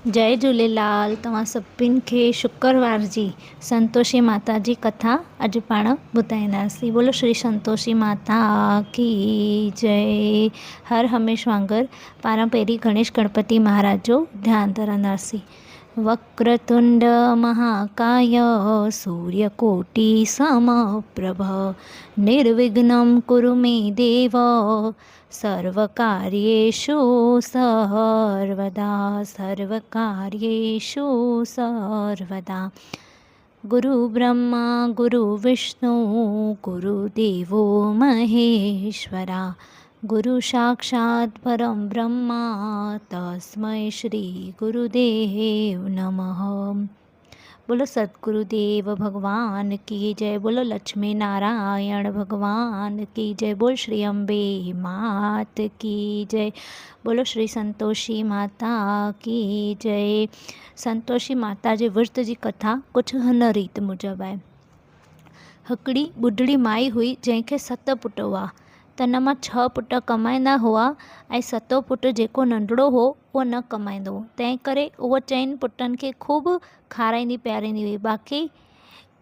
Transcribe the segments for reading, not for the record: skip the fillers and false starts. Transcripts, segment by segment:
जय झूलेलाल। तव्हां सभिनि खे शुक्रवार जी संतोषी माता जी कथा अॼु पाण ॿुधाईंदासीं। बोलो श्री संतोषी माता की जय। हर हमेशा वांगुरु पाण पहिरीं गणेश गणपति महाराज जो ध्यानु धरंदासीं। वक्रतुंड महाकाय सूर्यकोटि समप्रभ निर्विघ्नं कुरु मे देव सर्वकार्येषु सर्वदा सर्वकार्येषु सर्वदा। गुरु ब्रह्मा गुरु विष्णु गुरुदेवो महेश्वरा गुरु साक्षात् परं ब्रह्मा तस्मै श्री गुरुदेव नमः। बोलो सद्गुरुदेव भगवान की जय। बोलो लक्ष्मी नारायण भगवान की जय। बोल श्री अम्बे मात की जय। बोलो श्री संतोषी माता की जय। संतोषी माता जे विर्त जी कथा कुझु हिन रीत मुजब आहे। हिकिड़ी ॿुढड़ी माई हुई जंहिंखे 7 पुट हुआ। त हिन मां 6 पुट कमाईंदा हुआ ऐं 7 पुटु जेको नंढड़ो हो उहो न कमाईंदो हो। तंहिं करे उहा 4 पुटनि खे ख़ूब खाराईंदी पीआरींदी हुई।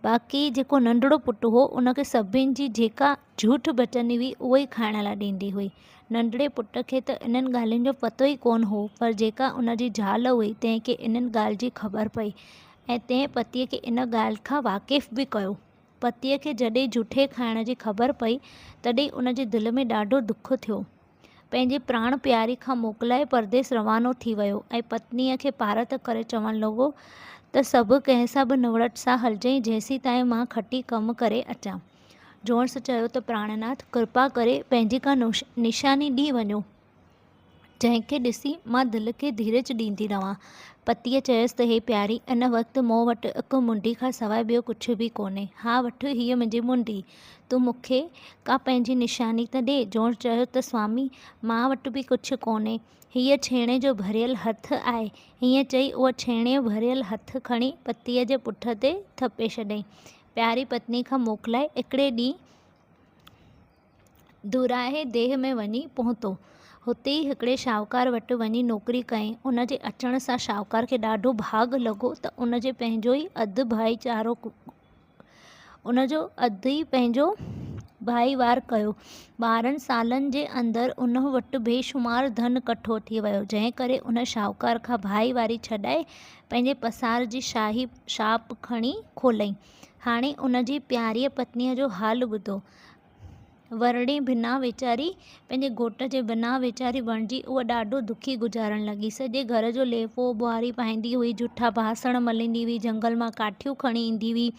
बाक़ी जेको नंढड़ो पुटु हो उनखे सभिनि जी जेका झूठ बचंदी हुई उहो ई खाइण लाइ ॾींदी हुई। नंढड़े पुट खे त इन्हनि ॻाल्हियुनि जो पतो ई कोन हो, पर जेका उनजी ज़ाल हुई तंहिंखे इन्हनि ॻाल्हि जी ख़बर पई ऐं तंहिं पतीअ खे इन ॻाल्हि खां वाक़िफ़ बि कयो। पतीअ खे जॾहिं झूठे खाइण जी ख़बर पई तॾहिं उनजे दिलि में ॾाढो दुख थियो। पंहिंजे प्राण प्यारी खां मोकिलाए परदेस रवानो थी वियो ऐं पत्नीअ खे पारत करे चवणु लॻो त सभु कंहिं सां बि निवड़त सां हलजांइ जेसीं ताईं मां खटी कमु करे अचां। जोन्स चयो त प्राणनाथ कृपा करे पंहिंजी का निशानी ॾी वञो जंहिंखे ॾिसी मां दिलि खे धीरज ॾींदी रहां। पतीअ चयसि त हे प्यारी, इन वक़्तु मूं वटि हिकु मुंडी खां सवाइ ॿियो कुझु बि कोन्हे। हा वठि, हीअ मुंहिंजी मुंडी, तूं मूंखे का पंहिंजी निशानी त ॾे। जोन्स चयो त स्वामी, मां वटि बि कुझु कोन्हे, हीअ छेणे जो भरियल हथु आहे। हीअं चई उहा छेणे भरियल हथु खणी पतीअ जे पुठ ते थपे छॾियईं। प्यारी पत्नी खां मोकिलाए हिकिड़े ॾींहुं दुराहे देह में वञी पहुतो। हुते ई हिकिड़े शाहूकार वटि वञी नौकरी कयईं। उन जे अचण सां शाहूकार खे ॾाढो भाॻु लॻो त उनजे पंहिंजो ई अधु भाईवार कयो। 12 सालनि जे अंदरि उन वटि बेशुमार धन कठो थी वियो, जंहिं करे उन शाहूकार खां भाईवारी छॾाए पंहिंजे पसार जी शाही शाप खणी खोलई। हाणे उन जी प्यारीअ पत्नीअ जो हाल ॿुधो। वरणी बिना वेचारी पंहिंजे घोट जे बिना वेचारी वणिजी उहा ॾाढो दुखी गुज़ारण लॻी। सॼे घर जो लेपो ॿुहारी पाईंदी हुई, जूठा बासण मलींदी हुई, जंगल मां काठियूं खणी ईंदी हुई।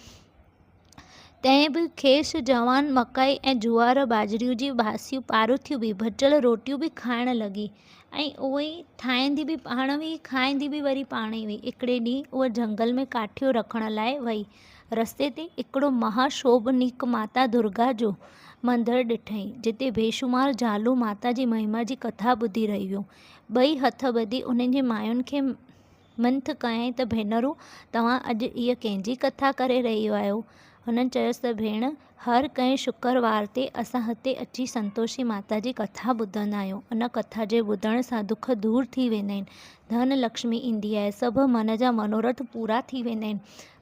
तंहिं बि खेसि जवान मकाई ऐं जुआर बाजरियूं जी बासियूं पारुथियूं बि भॼल रोटियूं बि खाइण लॻी ऐं उहे ई ठाहींदी बि पाण हुई, खाईंदी बि वरी पाण ई हुई। हिकिड़े ॾींहुं उहा जंगल में काठियूं रखण लाइ वई। रस्ते ते हिकिड़ो महाशोभनीक माता दुर्गा जो मंदरु ॾिठईं, जिते बेशुमार ज़ालूं माता जी महिमा जी कथा ॿुधी रहियूं। ॿई हथ ॿधी उन्हनि जी मायुनि खे मंथ कयईं त भेनरूं, तव्हां अॼु इहा कंहिंजी कथा करे रहियो आहियो? हुननि चयोसि त भेण, हर कंहिं शुक्रवार ते असां हिते अची संतोषी माता जी कथा ॿुधंदा आहियूं। उन कथा जे ॿुधण सां दुख दूर थी वेंदा आहिनि, धन लक्ष्मी ईंदी आहे, सभु मन जा मनोरथ पूरा थी वेंदा आहिनि,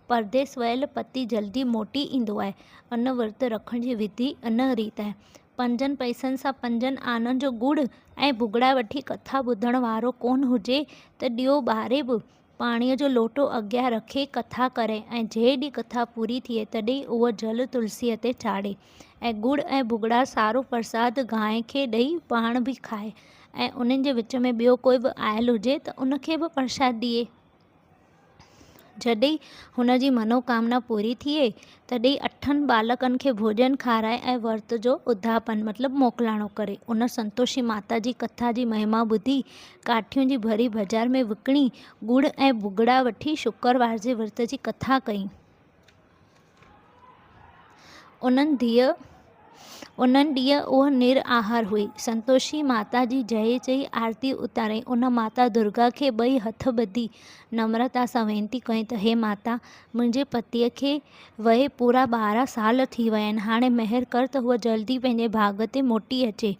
परदेस वियल पति जल्दी मोटी ईंदो आहे। अन विर्त रखण जी विधि इन रीत आहे। 5 पैसनि सां 5 आननि जो गुड़ ऐं भुॻड़ा वठी कथा ॿुधण वारो कोन हुजे त ॾियो ॿारे बि पाणीअ जो लोटो अॻियां रखे कथा करे ऐं जंहिं ॾींहुं कथा पूरी थिए तॾहिं उहो जल तुलसीअ ते चाढ़े ऐं गुड़ ऐं भुॻड़ा सारो प्रसाद गांइ खे ॾेई पाण बि खाए ऐं उन्हनि जे विच में ॿियो कोई बि आयल हुजे त उनखे बि प्रसाद ॾिए। जॾहिं हुन जी मनोकामना पूरी थिए तॾहिं 8 बालकनि खे भोॼन खाराए ऐं विर्त जो उद्धापन मतिलबु मोकिलाणो करे। उन संतोषी माता जी कथा जी महिमा ॿुधी काठियुनि जी भरी बाज़ार में विकिणी गुड़ ऐं भुॻड़ा वठी शुक्रवार जे विर्त जी कथा कई। उन्हनि ॾींहुं उहा निर आहार हुई। संतोषी माता जी जय चई आरती उतारई। उन माता दुर्गा खे 2 हथ ॿधी नम्रता सां वेनती कई त हे माता, मुंहिंजे पतीअ खे वये पूरा 12 साल थी विया आहिनि। हाणे महिर कर त हूअ जल्दी पंहिंजे भाग ते मोटी अचे।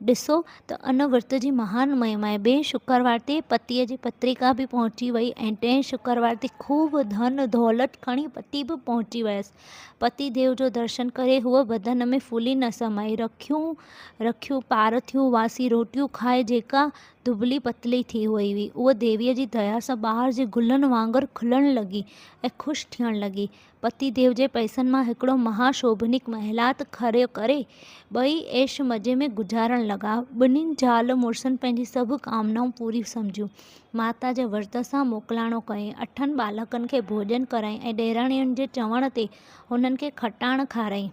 ॾिसो त अन विर्त जी महान महिमा आहे। ॿिए शुक्रवार ते पतीअ जी पत्रिका बि पहुची वई ऐं टें शुक्रवार ते खूब धन दौलत खणी पति बि पहुची वियसि। पति देव जो दर्शन करे हूअ बदन में फूली न समाई, रखियूं पारथियूं वासी रोटियूं खाए जेका दुबली पतली थी वई हुई, उहा देवीअ जी दया सां ॿाहिरि जे गुलनि वांगुरु खिलण लॻी ऐं ख़ुशि थियण लॻी। पति देव जे पैसनि मां हिकिड़ो महाशोभनिक महिलात खड़ो करे ॿई ऐश मज़े में गुज़ारण लॻा। ॿिन्हिनि ज़ाल मुड़ुसनि पंहिंजी सभु कामनाऊं पूरी सम्झियूं। माता जे विर्त सां मोकिलाणो कयईं, 8 बालकनि खे भोॼन कराईं ऐं ॾेराणियुनि जे चवण ते हुननि खे खटाण खाराईं।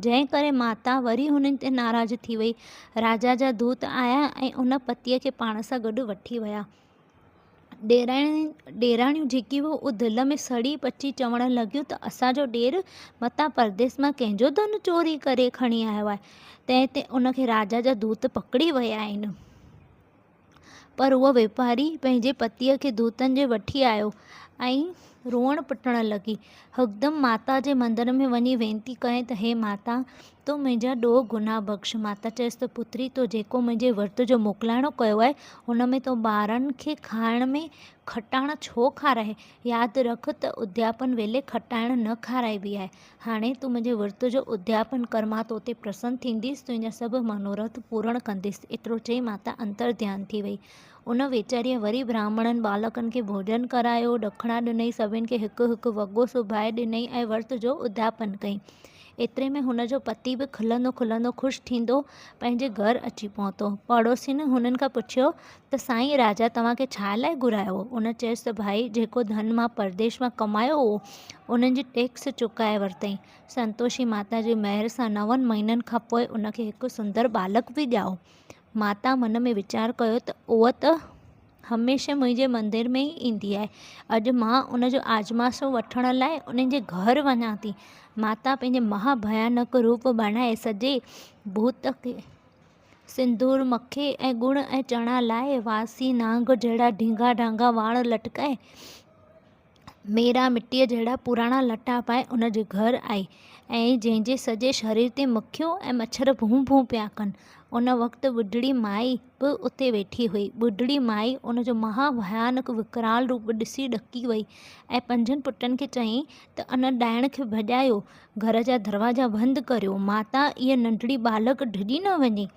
जंहिं करे माता वरी हुननि ते नाराज़ थी वई। राजा जा दूत आया ऐं उन पतीअ खे पाण सां गॾु वठी विया। ॾेराणियूं जेकी हुयूं उहे दिलि में सड़ी पची चवण लॻियूं त असांजो ॾेर मतां परदेस मां कंहिंजो धन चोरी करे खणी आयो आहे। तंहिं ते उनखे राजा जा दूत पकड़ी विया आहिनि। पर उहो वापारी पंहिंजे पतीअ खे दूतनि जे वठी आयो ऐं रोअण पिटण लॻी। हिकदमि माता जे मंदर में वञी वेनती कयईं त हे माता, तो मुंहिंजा 2 गुनाह बख़्श। माता चयसि त पुत्री, तो जेको मुंहिंजे विर्त जो मोकिलाणो कयो आहे हुन में तो ॿारनि खे खाइण में खटाण छो खाराए? यादि रख त उद्यापन वेले खटाइण न खाराइबी आहे। हाणे तूं मुंहिंजे विर्त जो उद्यापन कर, मां तो ते प्रसन्न थींदीसि, तुंहिंजा सभु मनोरथ पूर्ण कंदीसि। एतिरो चई माता अंतर ध्यान थी वई। उन वेचारीअ वरी ब्राह्मणनि बालकनि खे भोॼन करायो, ॾखिणा ॾिनई, सभिनि खे हिकु हिकु वॻो सुभाए ॾिनई ऐं विर्त जो उद्यापन कयईं। एतिरे में हुनजो पति बि खिलंदो खिलंदो ख़ुशि थींदो पंहिंजे घरु अची पहुतो। पड़ोसियुनि हुननि खां पुछियो त साईं, राजा तव्हांखे छा लाइ घुरायो हो? उन चयसि त भाई, जेको धन मां परदेश मां कमायो हो उन्हनि जी टैक्स चुकाए वरितई। संतोषी माता जी महिर सां 9 महीननि खां पोइ उनखे हिकु सुंदर बालक बि ॼाओ। माता मन में वीचार कयो त उहा त हमेशह मुंहिंजे मंदिर में ई ईंदी आहे। अॼु मां उनजो आजमासो वठण लाइ उन्हनि जे घर वञा थी। माता पंहिंजे महाभयानक रूप बणाए सॼे भूत खे सिंदूर मखे ऐं गुण ऐं चणा लाइ वासी नांग जहिड़ा ढींगा ढांगा वाण लटकाए मेरा मिटीअ जहिड़ा पुराणा लटा पाए उन जे घर आई ऐं जंहिंजे सॼे शरीर ते मक्खियूं ऐं मच्छर भूं भूं पिया कनि। उन वक़्तु ॿुढड़ी माई बि उते वेठी हुई। ॿुढड़ी माई उनजो महाभयानक विकराल रूप ॾिसी ॾकी वई ऐं 5 पुटनि खे चयईं त अन ॾाइण खे भॼायो, घर जा दरवाजा बंदि करियो। माता, इहा नंढड़ी बालक डिॼी न वञे।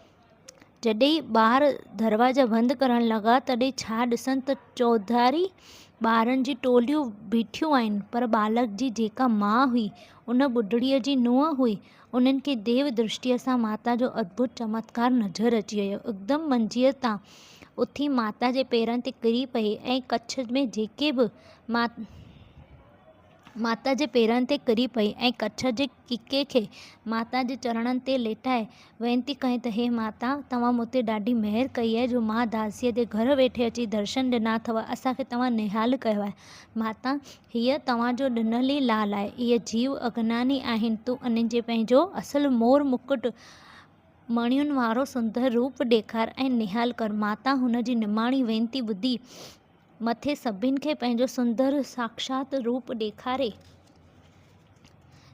जॾहिं ॿार दरवाजा बंदि करणु लॻा तॾहिं छा ॾिसनि त चौधारी ॿारनि जी टोलियूं बीठियूं आहिनि, पर बालक जी जेका माउ हुई उन ॿुढड़ीअ जी नुंहुं हुई। उन्हनि खे देव दृष्टिअ सां माता जो अद्भुत चमत्कार नज़र अची वियो। हिकदमि मंजीअ तां उथी माता जे पेरनि ते किरी पई ऐं कच्छ में जेके बि माता जे पेरनि ते किरी पई ऐं कच्छ जे किके खे माता जे चरणनि ते लेटाए वेनती कई त हे माता, तव्हां मूं ते ॾाढी महिर कई आहे जो मां दासीअ जे घर वेठे अची दर्शन ॾिना अथव। असांखे तव्हां निहाल कयो आहे। माता, हीअ तव्हांजो ॾिनल ई लाल आहे। इहे जीव अज्ञानी आहिनि। तूं उन्हनि जे पंहिंजो असुलु मोर मुकुट मणियुनि वारो सुंदर रूप ॾेखार ऐं निहाल कर। माता हुन जी निमाणी वेनती ॿुधी मथे सभिनि खे पंहिंजो सुंदर साक्षात रूप ॾेखारे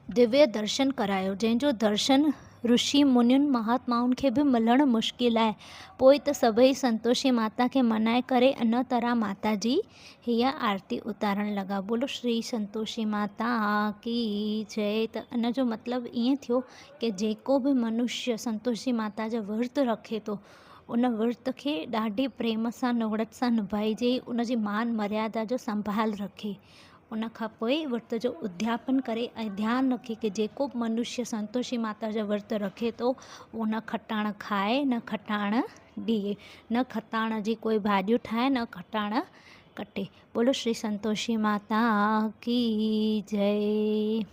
दिव्य दर्शन करायो, जंहिंजो दर्शन ऋषि मुनियुनि महात्माउनि खे बि मिलणु मुश्किल आहे। पोइ त सभई संतोषी माता खे मनाए करे इन तरह माता जी हीअ आरती उतारण लॻा। बोलो श्री संतोषी माता की जय। त इन जो मतिलबु ईअं थियो कि जेको बि मनुष्य संतोषी माता जो विर्त रखे थो उन विर्त खे ॾाढी प्रेम सां निवड़त सां निभाइजे, उनजी मान मर्यादा जो संभाल रखे। उन खां पोइ विर्त जो उद्यापन करे ऐं ध्यानु रखे कि जेको बि मनुष्य संतोषी माता जो विर्त रखे थो उहो न खटाण खाए न खटाण ॾिए, न खटाण जी कोई भाॼियूं ठाहे न खटाण कटे। बोलो श्री संतोषी माता की जय।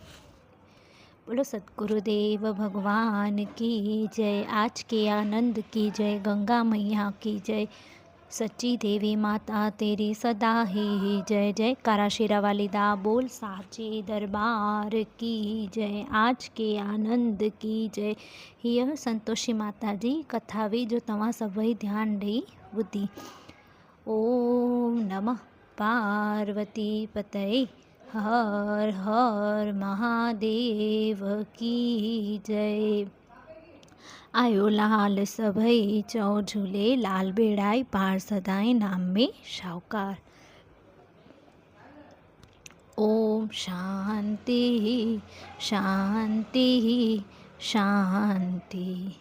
बोलो सतगुरुदेव भगवान की जय। आज के आनंद की जय। गंगा मैया की जय। सच्ची देवी माता तेरी सदा ही जय। जय कारा शेरा वाली दा बोल साचे दरबार की जय। आज के आनंद की जय। हीअ संतोषी माता जी कथा हुई जो तव्हां सभई ध्यानु ॾेई ॿुधी। ओम नमः पार्वती पतये हर हर महादेव की जय। आयो लाल सभई चओ झूले लाल बेड़ाई पार सदाई नाम में शाहूकार। ओम शांति शांति शांति।